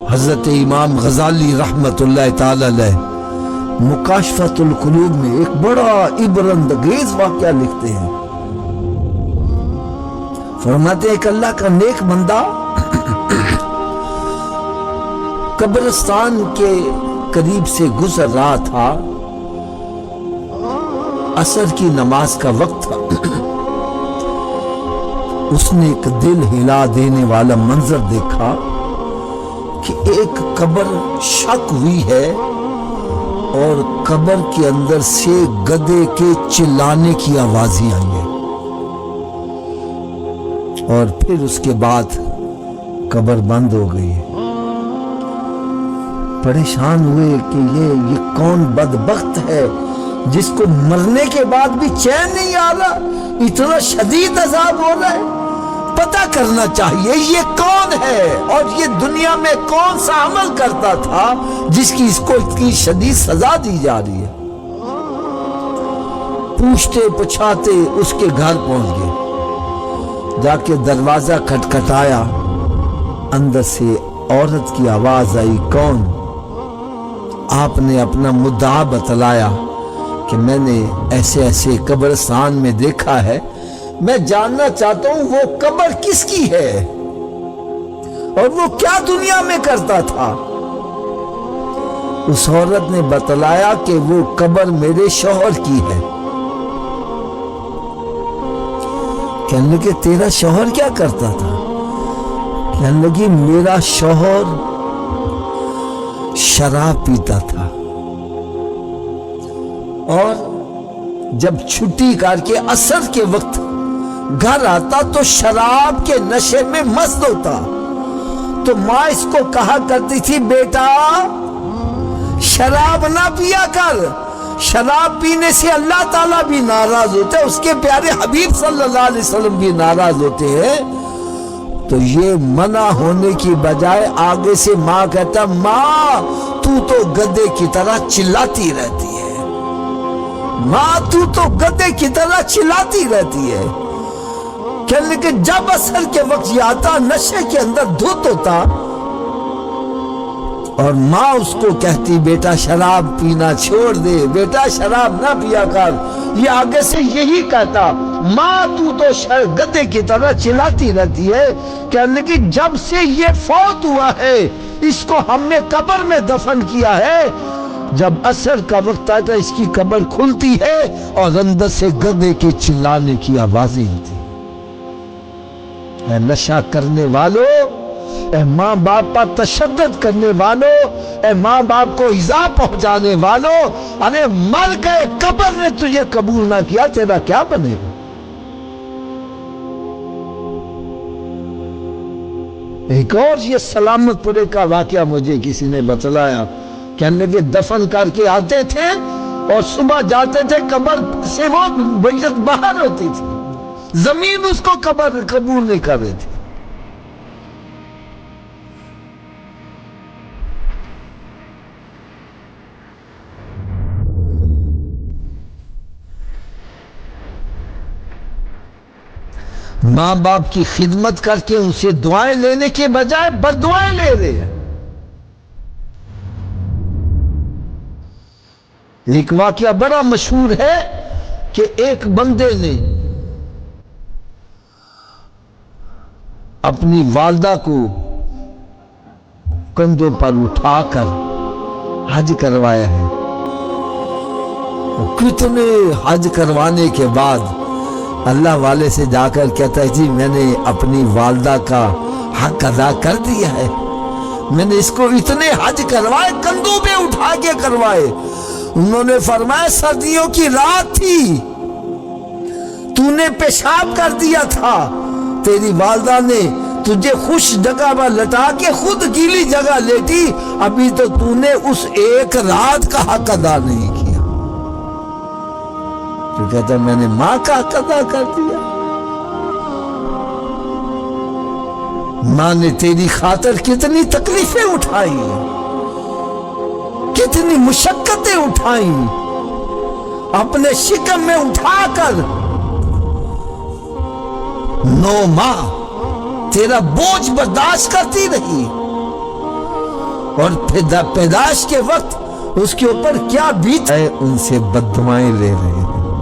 حضرت امام غزالی رحمت اللہ تعالی علیہ مکاشفۃ القلوب میں ایک بڑا عبرانگیز واقعہ لکھتے ہیں. فرماتے ہیں کہ اللہ کا نیک بندہ قبرستان کے قریب سے گزر رہا تھا. عصر کی نماز کا وقت تھا. اس نے ایک دل ہلا دینے والا منظر دیکھا کہ ایک قبر شک ہوئی ہے اور قبر کے اندر سے گدھے کے چلانے کی آوازیں آئی ہیں. اور پھر اس کے بعد قبر بند ہو گئی. پریشان ہوئے کہ یہ کون بدبخت ہے جس کو مرنے کے بعد بھی چین نہیں آ رہا, اتنا شدید عذاب ہو رہا ہے. پتہ کرنا چاہیے یہ کون ہے اور یہ دنیا میں کون سا عمل کرتا تھا جس کی اس کو اتنی شدید سزا دی جا رہی ہے. پوچھتے پچھاتے اس کے گھر پہنچ گئے. جا کے دروازہ کھٹکھٹایا. اندر سے عورت کی آواز آئی, کون؟ آپ نے اپنا مدعا بتلایا کہ میں نے ایسے ایسے قبرستان میں دیکھا ہے, میں جاننا چاہتا ہوں وہ قبر کس کی ہے اور وہ کیا دنیا میں کرتا تھا. اس عورت نے بتلایا کہ وہ قبر میرے شوہر کی ہے. کہنے لگے تیرا شوہر کیا کرتا تھا؟ کہنے لگی میرا شوہر شراب پیتا تھا اور جب چھٹی کر کے عصر کے وقت گھر آتا تو شراب کے نشے میں مست ہوتا. تو ماں اس کو کہا کرتی تھی, بیٹا شراب نہ پیا کر, شراب پینے سے اللہ تعالیٰ بھی ناراض ہوتا ہے, اس کے پیارے حبیب صلی اللہ علیہ وسلم بھی ناراض ہوتے ہیں. تو یہ منع ہونے کی بجائے آگے سے ماں کہتا, ماں تو گدھے کی طرح چلاتی رہتی ہے, ماں تو گدھے کی طرح چلاتی رہتی ہے. کہنے کہ جب عصر کے وقت یہ آتا نشے کے اندر دھت ہوتا اور ماں اس کو کہتی بیٹا شراب پینا چھوڑ دے, بیٹا شراب نہ پیا کر. یہ آگے سے یہی کہتا, ماں تو گدھے کی طرح چلاتی رہتی ہے. کہنے کہ جب سے یہ فوت ہوا ہے اس کو ہم نے قبر میں دفن کیا ہے, جب عصر کا وقت آتا اس کی قبر کھلتی ہے اور اندر سے گدھے کے چلانے کی آوازیں ہوتی. اے نشہ کرنے والوں, اے ماں باپ پر تشدد کرنے والوں, اے ماں باپ کو ایذا پہنچانے والوں, ارے مر گئے قبر نے تجھے قبول نہ کیا, تیرا کیا بنے گا؟ ایک اور یہ سلامت پورے کا واقعہ مجھے کسی نے بتلایا. کہنے کہ دفن کر کے آتے تھے اور صبح جاتے تھے, قبر سے وہ بیت باہر ہوتی تھی, زمین اس کو قبر قبول نہیں کر رہی تھی. ماں باپ کی خدمت کر کے ان سے دعائیں لینے کے بجائے بد دعائیں لے رہے ہیں. ایک واقعہ بڑا مشہور ہے کہ ایک بندے نے اپنی والدہ کو کندھوں پر اٹھا کر حج کروایا ہے. کتنے حج کروانے کے بعد اللہ والے سے جا کر کہتا ہے, جی میں نے اپنی والدہ کا حق ادا کر دیا ہے, میں نے اس کو اتنے حج کروائے, کندھوں پہ اٹھا کے کروائے. انہوں نے فرمایا سردیوں کی رات تھی, تو نے پیشاب کر دیا تھا, تیری والدہ نے تجھے خوش جگہ پر لٹا کے خود گیلی جگہ لیٹی, ابھی تو نے اس ایک رات کا حق ادا نہیں کیا. تو کہتا میں نے ماں کا حق ادا کر دیا, ماں نے تیری خاطر کتنی تکلیفیں اٹھائی, کتنی مشقتیں اٹھائیں, اپنے شکم میں اٹھا کر 9 ماہ تیرا بوجھ برداشت کرتی رہی. اور پیدائش کے وقت اس کے اوپر کیا بیت ہے، ان سے بددعائیں لے رہے ہیں۔